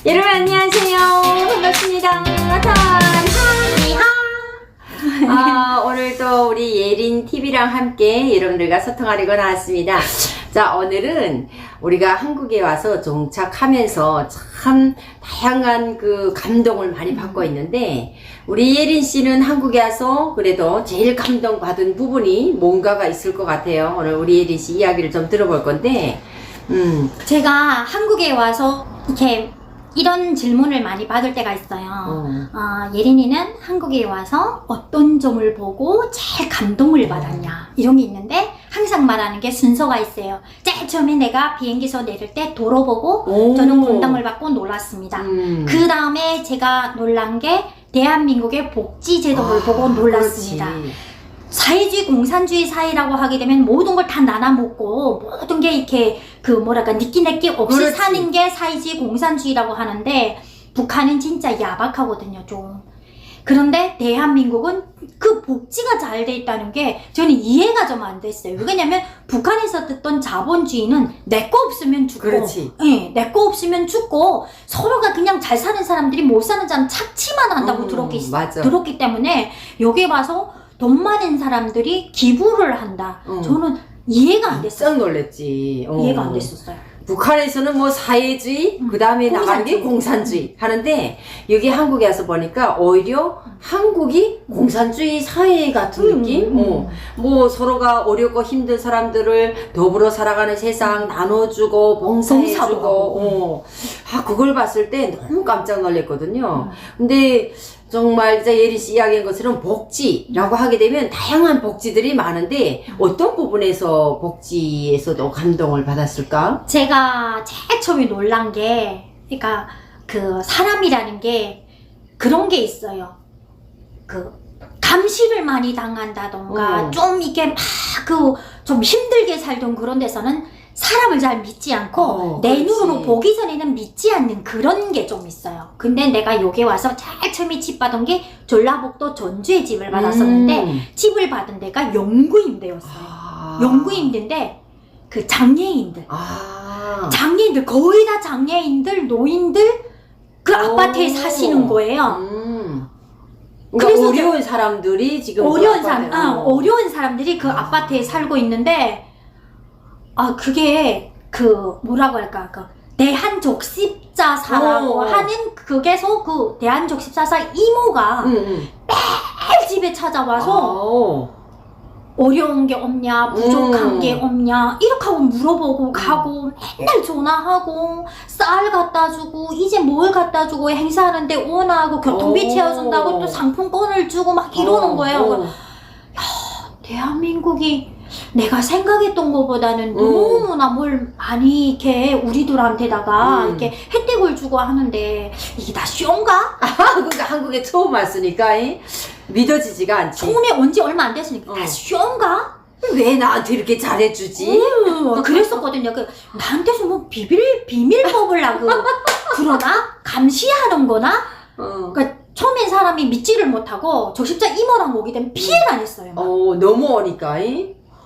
여러분 안녕하세요. 반갑습니다. 오늘도 우리 예린 TV랑 함께 여러분들과 소통하려고 나왔습니다. 자, 오늘은 우리가 한국에 와서 정착하면서 참 다양한 그 감동을 많이 받고 있는데, 우리 예린 씨는 한국에 와서 그래도 제일 감동받은 부분이 뭔가가 있을 것 같아요. 오늘 우리 예린 씨 이야기를 좀 들어볼 건데, 제가 한국에 와서 이렇게 이런 질문을 많이 받을 때가 있어요. 예린이는 한국에 와서 어떤 점을 보고 제일 감동을 받았냐, 이런 게 있는데 항상 말하는 게 순서가 있어요. 제일 처음에 내가 비행기에서 내릴 때 도로 보고 저는 공감을 받고 놀랐습니다. 그 다음에 제가 놀란 게 대한민국의 복지제도를 보고 놀랐습니다. 그렇지. 사회주의 공산주의 사회라고 하게 되면 모든 걸 다 나눠 먹고 모든 게 이렇게 그 뭐랄까 니끼내끼 없이 그렇지. 사는 게 사회주의 공산주의라고 하는데, 북한은 진짜 야박하거든요 좀. 그런데 대한민국은 그 복지가 잘 돼 있다는 게 저는 이해가 좀 안 됐어요. 왜냐면 북한에서 듣던 자본주의는 내 거 없으면 죽고, 그렇지. 예, 내 거 없으면 죽고 서로가 그냥 잘 사는 사람들이 못 사는 사람 착취만 한다고 들었기 때문에 여기 와서 돈 많은 사람들이 기부를 한다. 저는 이해가 안 됐어요. 깜짝 놀랐지. 이해가 안 됐었어요. 북한에서는 뭐 사회주의, 그 다음에 나가는 게 공산주의 하는데, 여기 한국에 와서 보니까 오히려 한국이 공산주의 사회 같은 느낌? 뭐 서로가 어렵고 힘든 사람들을 더불어 살아가는 세상 나눠주고 봉사해주고, 그걸 봤을 때 너무 깜짝 놀랐거든요. 근데 정말 이제 예린 씨 이야기한 것처럼 복지라고 하게 되면 다양한 복지들이 많은데, 어떤 부분에서 복지에서도 감동을 받았을까? 제가 제일 처음에 놀란 게, 그러니까 그 사람이라는 게 그런 게 있어요. 그 감시를 많이 당한다던가 좀 이게 막 그 좀 힘들게 살던 그런 데서는 사람을 잘 믿지 않고 내 눈으로 보기 전에는 믿지 않는 그런 게 좀 있어요. 근데 내가 여기 와서 제일 처음에 집 받은 게 전라북도 전주에 집을 받았었는데, 집을 받은 데가 영구임대였어요. 영구임대인데 그 장애인들, 장애인들 거의 다 장애인들, 노인들 그 아파트에 사시는 거예요. 그러니까 그래서 어려운 사람들이 지금 어려운 사람들이 그 아파트에 살고 있는데, 그게 그 뭐라고 할까, 그 대한적십자사라고 하는 그게서 그 대한적십자사 이모가 매일 집에 찾아와서 어려운 게 없냐, 부족한 게 없냐 이렇게 하고 물어보고 가고, 맨날 전화하고 쌀 갖다 주고 이제 뭘 갖다 주고 행사하는데 오나하고 교통비 채워준다고 또 상품권을 주고 막 이러는 거예요. 야, 대한민국이 내가 생각했던 것보다는 너무나 뭘 많이 이렇게 우리들한테다가 이렇게 혜택을 주고 하는데, 이게 다 쉬운가? 그러니까 한국에 처음 왔으니까 믿어지지가 않지. 처음에 온 지 얼마 안 됐으니까 다 쉬운가? 왜 나한테 이렇게 잘해주지? 그랬었거든요. 나한테서 뭐 비밀 먹으려고 그러나? 감시하는 거나? 그러니까 처음엔 사람이 믿지를 못하고 적십자 이모랑 오게 되면 피해를 안 했어요. 넘어오니까.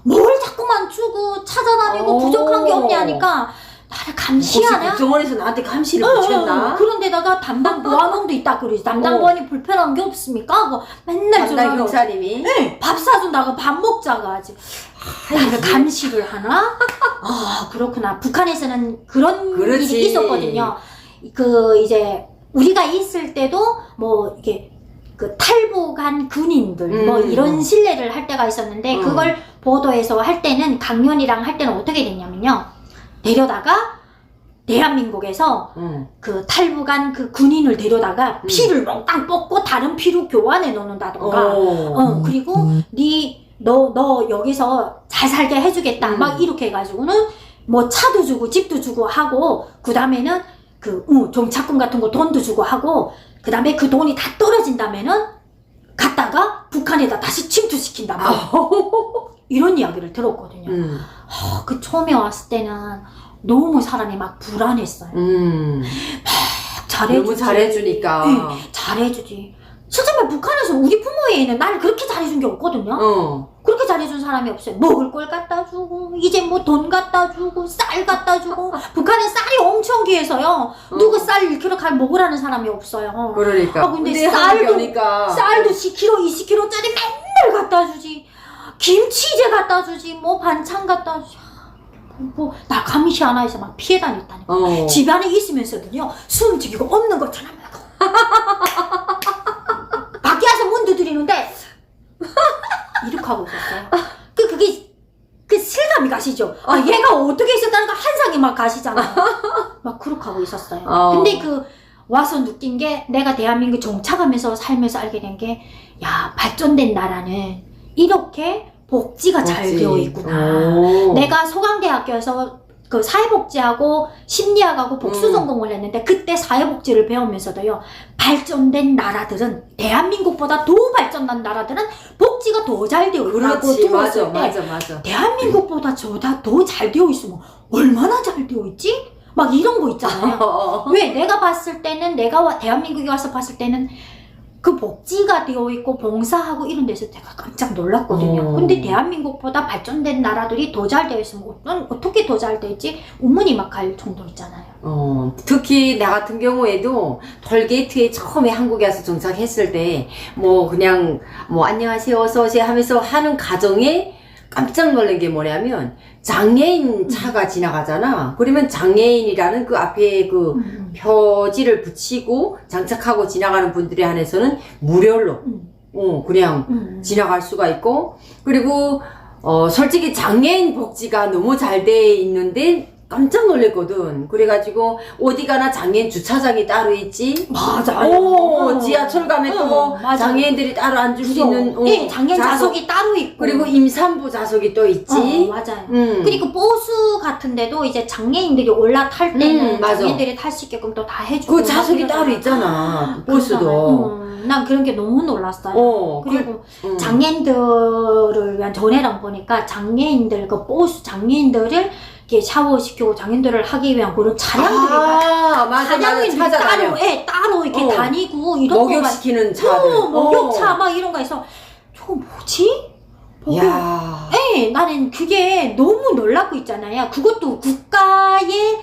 뭘 자꾸만 주고 찾아다니고 부족한 게 없냐 하니까 나를 감시하냐? 혹시 국정원에서 나한테 감시를 붙였나? 그런데다가 담당 보안원도 있다 그러지. 담당 보안이 불편한 게 없습니까? 하고 맨날 담당 형사님이 밥 사준다고 밥 먹자고 하지. 나를 감시를 하나? 그렇구나. 북한에서는 그런 일이 있었거든요. 이제 우리가 있을 때도 뭐 이게 그 탈북한 군인들 뭐 이런 실례를 할 때가 있었는데, 그걸 보도해서 할 때는, 강연이랑 할 때는 어떻게 됐냐면요, 데려다가 대한민국에서 그 탈북한 그 군인을 데려다가 피를 몽땅 뽑고 다른 피로 교환해 놓는다던가, 그리고 너 여기서 잘 살게 해주겠다 막 이렇게 해가지고는 뭐 차도 주고 집도 주고 하고, 그 다음에는 정착금 같은 거 돈도 주고 하고, 그 다음에 그 돈이 다 떨어진다면은 갔다가 북한에다 다시 침투시킨다 이런 이야기를 들었거든요. 그 처음에 왔을 때는 너무 사람이 막 불안했어요. 막 잘해주지. 너무 잘해주니까. 잘해주지. 실제로 북한에서 우리 부모의 애는 나를 그렇게 잘해준 게 없거든요. 그렇게 잘해준 사람이 없어요. 먹을 걸 갖다 주고, 이제 뭐 돈 갖다 주고, 쌀 갖다 주고. 북한은 쌀이 엄청 귀해서요. 누구 쌀 1kg 가 먹으라는 사람이 없어요. 그러니까. 근데 한국에 쌀도 오니까. 10kg, 20kg짜리 맨날 갖다 주지. 김치제 갖다 주지. 뭐 반찬 갖다 주지. 뭐 나 감시 하나 해서 막 피해 다녔다니까. 집 안에 있으면서도요. 숨죽이고 없는 것처럼 밖에 와서 문 두드리는데 이렇게 하고 있었어요. 그게 그 실감이 가시죠? 아, 얘가 어떻게 있었다는 거 한상이 막 가시잖아요. 막 그렇게 하고 있었어요. 근데 와서 느낀 게, 내가 대한민국 정착하면서 살면서 알게 된 게, 야, 발전된 나라는 이렇게 복지가 잘 되어 있구나. 내가 소강대학교에서 그 사회복지하고 심리학하고 복수 전공을 했는데, 그때 사회복지를 배우면서도요, 발전된 나라들은, 대한민국보다 더 발전한 나라들은 복지가 더 잘 되어 있다고 들었을 때, 맞아. 대한민국보다 더 잘 되어 있으면 얼마나 잘 되어 있지? 막 이런 거 있잖아요. 왜 내가 봤을 때는, 내가 대한민국에 와서 봤을 때는 그 복지가 되어 있고 봉사하고 이런 데서 제가 깜짝 놀랐거든요. 근데 대한민국보다 발전된 나라들이 더 잘 되어 있으면 어떻게 더 잘 될지 의문이 막 갈 정도 있잖아요. 특히 나 같은 경우에도 톨게이트에 처음에 한국에 와서 정착했을 때 뭐 그냥 뭐 안녕하세요 어서 오세요 하면서 하는 과정에 깜짝 놀란 게 뭐냐면, 장애인 차가 지나가잖아. 그러면 장애인이라는 그 앞에 그 표지를 붙이고 장착하고 지나가는 분들에 한해서는 무료로 그냥 지나갈 수가 있고, 그리고 솔직히 장애인 복지가 너무 잘 돼 있는데 깜짝 놀랐거든. 그래가지고 어디 가나 장애인 주차장이 따로 있지. 맞아요. 지하철 가면 또 장애인들이 따로 앉을 수 있는 장애인 좌석이 따로 있고, 그리고 임산부 좌석이 또 있지. 맞아요. 그리고 버스 같은 데도 이제 장애인들이 올라탈 때는 장애인들이 탈 수 있게끔 또 다 해주고, 그 좌석이 따로 있잖아. 버스도. 난 그런 게 너무 놀랐어요. 그리고 장애인들을 위한 전회랑 보니까, 장애인들 그 버스 장애인들을 이렇게 샤워시키고 장애인들을 하기 위한 그런 차량들이 차량들이 따로 이렇게 다니고, 이런 목욕시키는 차들, 목욕차 막 이런 거 있어. 저거 뭐지? 야, 나는 그게 너무 놀랍고 있잖아요. 그것도 국가의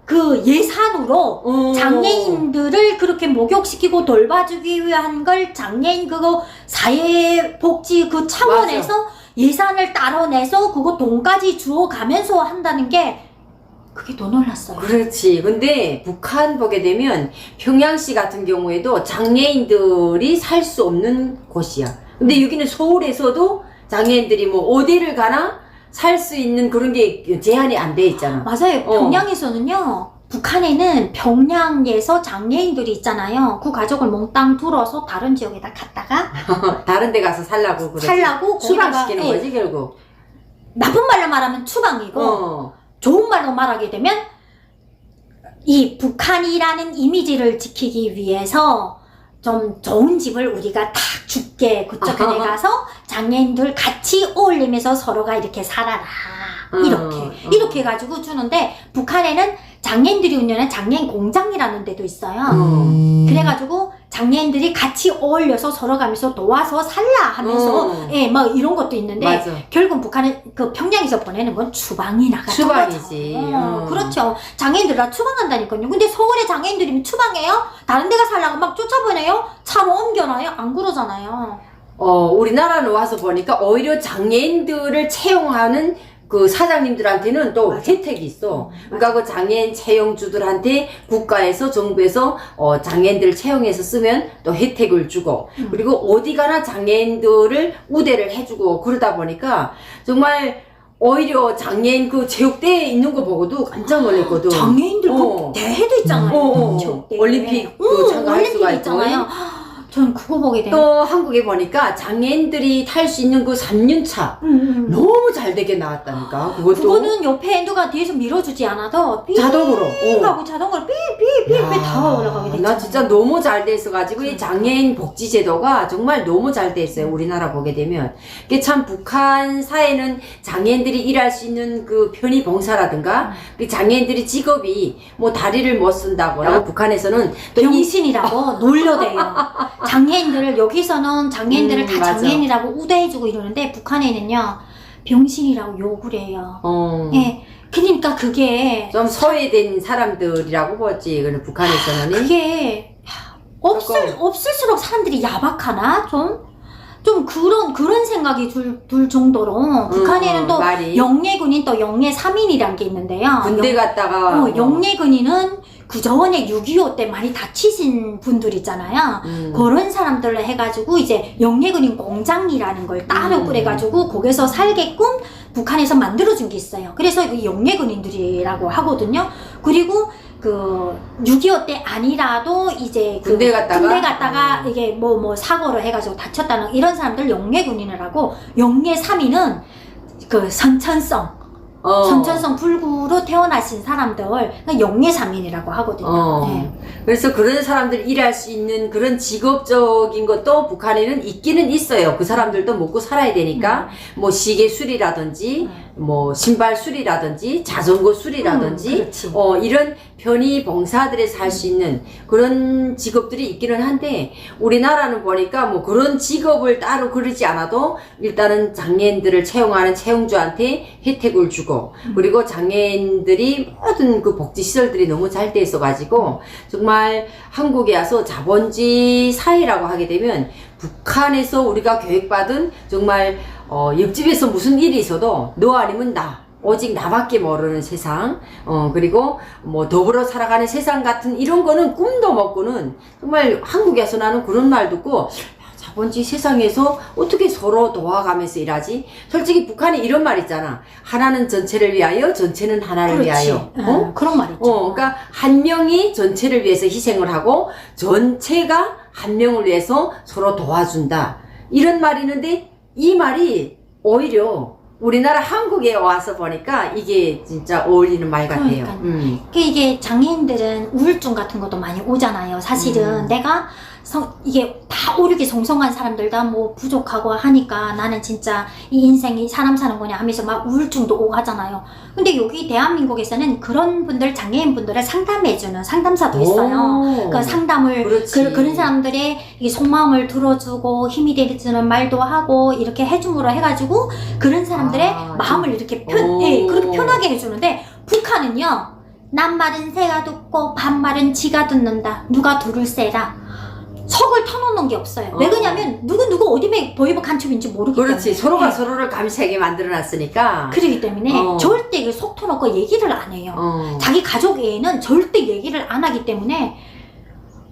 그 예산으로 장애인들을 그렇게 목욕시키고 돌봐주기 위한 걸, 장애인 그거 사회복지 그 차원에서 예산을 따로 내서 그거 돈까지 주어가면서 한다는 게, 그게 더 놀랐어요. 그렇지. 근데 북한 보게 되면 평양시 같은 경우에도 장애인들이 살 수 없는 곳이야. 근데 여기는 서울에서도 장애인들이 뭐 어디를 가나 살 수 있는 그런 게 제한이 안 돼 있잖아. 맞아요. 평양에서는요, 북한에는 평양에서 장애인들이 있잖아요. 그 가족을 몽땅 들어서 다른 지역에다 갔다가 다른 데 가서 살라고 추방시키는 거지 결국. 나쁜 말로 말하면 추방이고, 좋은 말로 말하게 되면, 이 북한이라는 이미지를 지키기 위해서 좀 좋은 집을 우리가 딱 줄게. 그쪽에 가서 장애인들 같이 어울리면서 서로가 이렇게 살아라. 이렇게 해가지고 주는데, 북한에는 장애인들이 운영하는 장애인 공장이라는 데도 있어요. 그래가지고 장애인들이 같이 어울려서 서로 가면서 도와서 살라 하면서 막 이런 것도 있는데, 결국 북한은 그 평양에서 보내는 건 추방이 나가죠. 추방이지. 그렇죠. 장애인들 다 추방한다니까요. 근데 서울에 장애인들이면 추방해요? 다른 데 가 살라고 막 쫓아보내요? 차로 옮겨놔요? 안 그러잖아요. 우리나라로 와서 보니까 오히려 장애인들을 채용하는 그 사장님들한테는 또 혜택이 있어. 그러니까 그 장애인 채용주들한테 국가에서, 정부에서 장애인들을 채용해서 쓰면 또 혜택을 주고, 그리고 어디 가나 장애인들을 우대를 해주고, 그러다 보니까 정말 오히려 장애인 그 체육대회에 있는 거 보고도 깜짝 놀랐거든. 장애인들 그 대회도 있잖아요. 체육대회. 올림픽 참가할 수가 있잖아요. 전 그거 보게 돼요. 또 한국에 보니까 장애인들이 탈 수 있는 그 3륜차 너무 잘 되게 나왔다니까. 그것도 그거는 옆에 누가 뒤에서 밀어주지 않아도 자동으로 하고 자동으로 삐삐삐 왜 다 올라가게 됐죠? 나 진짜 너무 잘 돼 있어가지고 이 장애인 복지 제도가 정말 너무 잘 돼 있어요. 우리나라 보게 되면. 이게 참 북한 사회는 장애인들이 일할 수 있는 그 편의 봉사라든가 그 장애인들이 직업이 뭐 다리를 못 쓴다거나 북한에서는 또 병신이라고 놀려대요. 장애인들을 여기서는 장애인들을 다 맞아. 장애인이라고 우대해주고 이러는데 북한에는요 병신이라고 욕을 해요. 예, 그러니까 그게 좀 소외된 사람들이라고 보지. 그는 북한에서는 그게 없을수록 사람들이 야박하나 좀 그런 생각이 들 정도로 북한에는 또 말이. 영예군인 또 영예 3인이란 게 있는데요. 군대 갔다가 영예군인은 그저번에 6.25 때 많이 다치신 분들 있잖아요. 그런 사람들로 해가지고 이제 영예군인 공장이라는 걸 따로 꾸려가지고 거기서 살게끔 북한에서 만들어준 게 있어요. 그래서 이 영예군인들이라고 하거든요. 그리고 그 6.25 때 아니라도 이제 그 군대 갔다가 이게 뭐 사고를 해가지고 다쳤다는 이런 사람들 영예군인을 하고 영예 3인은 그 선천성 불구로 태어나신 사람들 영예 3인이라고 하거든요. 네. 그래서 그런 사람들 일할 수 있는 그런 직업적인 것도 북한에는 있기는 있어요. 그 사람들도 먹고 살아야 되니까 뭐 시계 수리라든지 뭐 신발 수리라든지 자전거 수리라든지 이런 편의 봉사들에서 할 수 있는 그런 직업들이 있기는 한데 우리나라는 보니까 뭐 그런 직업을 따로 그러지 않아도 일단은 장애인들을 채용하는 채용주한테 혜택을 주고 그리고 장애인들이 모든 그 복지시설들이 너무 잘 돼 있어가지고 정말 한국에 와서 자본주의 사회라고 하게 되면 북한에서 우리가 교육받은 정말 옆집에서 무슨 일이 있어도 너 아니면 나 오직 나밖에 모르는 세상 그리고 뭐 더불어 살아가는 세상 같은 이런 거는 꿈도 먹고는 정말 한국에 와서 나는 그런 말 듣고 자본주의 세상에서 어떻게 서로 도와가면서 일하지? 솔직히 북한에 이런 말 있잖아. 하나는 전체를 위하여, 전체는 하나를 위하여. 그런 말 있죠. 그러니까 한 명이 전체를 위해서 희생을 하고 전체가 한 명을 위해서 서로 도와준다. 이런 말이 있는데 이 말이 오히려 우리나라 한국에 와서 보니까 이게 진짜 어울리는 말 같아요. 이게 장애인들은 우울증 같은 것도 많이 오잖아요. 사실은 내가 이게 다 오르게 성성한 사람들 다 뭐 부족하고 하니까 나는 진짜 이 인생이 사람 사는 거냐 하면서 막 우울증도 오고 하잖아요. 근데 여기 대한민국에서는 그런 분들 장애인 분들을 상담해주는 상담사도 있어요. 그 상담을 그런 사람들의 이 속마음을 들어주고 힘이 되는 말도 하고 이렇게 해줌으로 해가지고 그런 사람들의 마음을 이렇게 그렇게 편하게 해주는데 북한은요 남말은 새가 듣고 반말은 지가 듣는다. 누가 들을 새라. 속을 터놓는 게 없어요. 왜 그러냐면 누구 어디 보이브 간첩인지 모르기 때문에. 그렇지. 서로가 서로를 감시하게 만들어놨으니까. 그렇기 때문에 절대 속 터놓고 얘기를 안 해요. 자기 가족 외에는 절대 얘기를 안 하기 때문에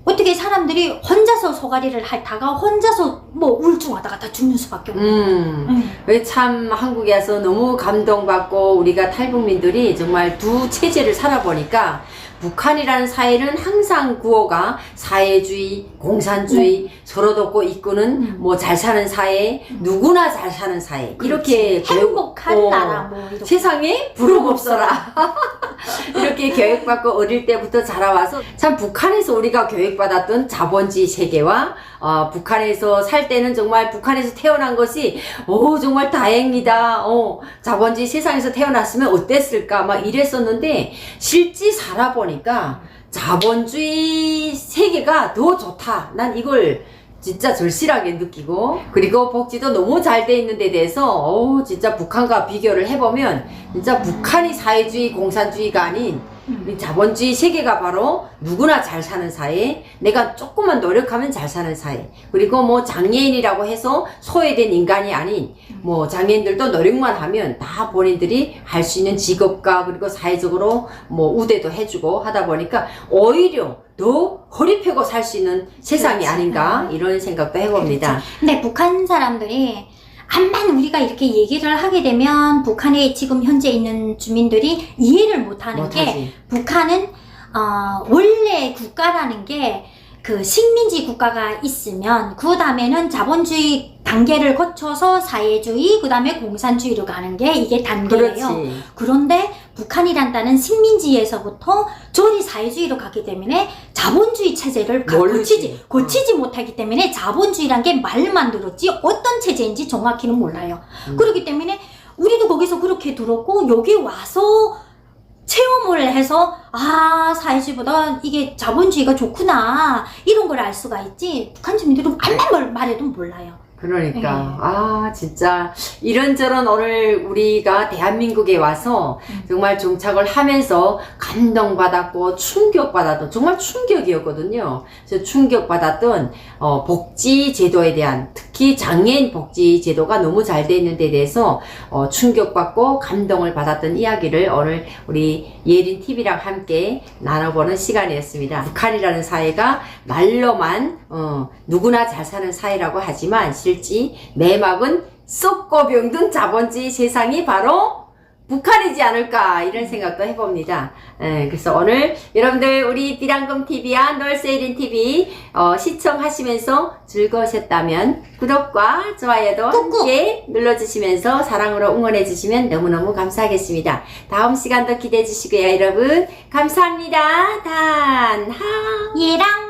어떻게 사람들이 혼자서 소가리를 하다가 혼자서 뭐 우울증하다가 다 죽는 수밖에 없어요. 왜 참 한국에 와서 너무 감동받고 우리가 탈북민들이 정말 두 체제를 살아보니까 북한이라는 사회는 항상 구호가 사회주의, 공산주의, 서로 돕고 이끄는 뭐 잘 사는 사회, 누구나 잘 사는 사회. 이렇게 행복한 나라 뭐 이렇게. 세상에 부름 없어라. 이렇게 교육받고 어릴 때부터 자라와서 참 북한에서 우리가 교육받았던 자본주의 세계와 북한에서 살 때는 정말 북한에서 태어난 것이 정말 다행이다. 자본주의 세상에서 태어났으면 어땠을까 막 이랬었는데 실제 살아보니까 자본주의 세계가 더 좋다. 난 이걸 진짜 절실하게 느끼고 그리고 복지도 너무 잘 돼 있는 데 대해서 진짜 북한과 비교를 해보면 진짜 북한이 사회주의 공산주의가 아닌 이 자본주의 세계가 바로 누구나 잘 사는 사회, 내가 조금만 노력하면 잘 사는 사회, 그리고 뭐 장애인이라고 해서 소외된 인간이 아닌 뭐 장애인들도 노력만 하면 다 본인들이 할 수 있는 직업과 그리고 사회적으로 뭐 우대도 해주고 하다 보니까 오히려 더 허리 펴고 살 수 있는 세상이 아닌가 이런 생각도 해봅니다. 그렇죠. 근데 북한 사람들이 암만 우리가 이렇게 얘기를 하게 되면 북한에 지금 현재 있는 주민들이 이해를 못하는 게 북한은 원래 국가라는 게 그 식민지 국가가 있으면 그 다음에는 자본주의 단계를 거쳐서 사회주의 그 다음에 공산주의로 가는 게 이게 단계예요. 그런데 북한이란다는 식민지에서부터 조리 사회주의로 가기 때문에 자본주의 체제를 모르지. 고치지 못하기 때문에 자본주의란 게 말만 들었지 어떤 체제인지 정확히는 몰라요. 그렇기 때문에 우리도 거기서 그렇게 들었고 여기 와서 체험을 해서 아 사회주의보다 이게 자본주의가 좋구나 이런 걸 알 수가 있지 북한 주민들은 아무리 말해도 몰라요. 그러니까 아 진짜 이런저런 오늘 우리가 대한민국에 와서 정말 정착을 하면서 감동받았고 충격받았던 정말 충격이었거든요. 그래서 충격받았던 복지 제도에 대한 특히 장애인 복지 제도가 너무 잘 돼 있는 데 대해서 충격받고 감동을 받았던 이야기를 오늘 우리 예린 TV랑 함께 나눠보는 시간이었습니다. 북한이라는 사회가 말로만 누구나 잘 사는 사회라고 하지만 실제 내막은 썩고 병든 자본주의 세상이 바로 북한이지 않을까 이런 생각도 해봅니다. 그래서 오늘 여러분들 우리 비랑금TV와 놀세이린TV 시청하시면서 즐거우셨다면 구독과 좋아요도 꾹꾹. 함께 눌러주시면서 사랑으로 응원해주시면 너무너무 감사하겠습니다. 다음 시간도 기대해주시고요 여러분 감사합니다. 단하 얘랑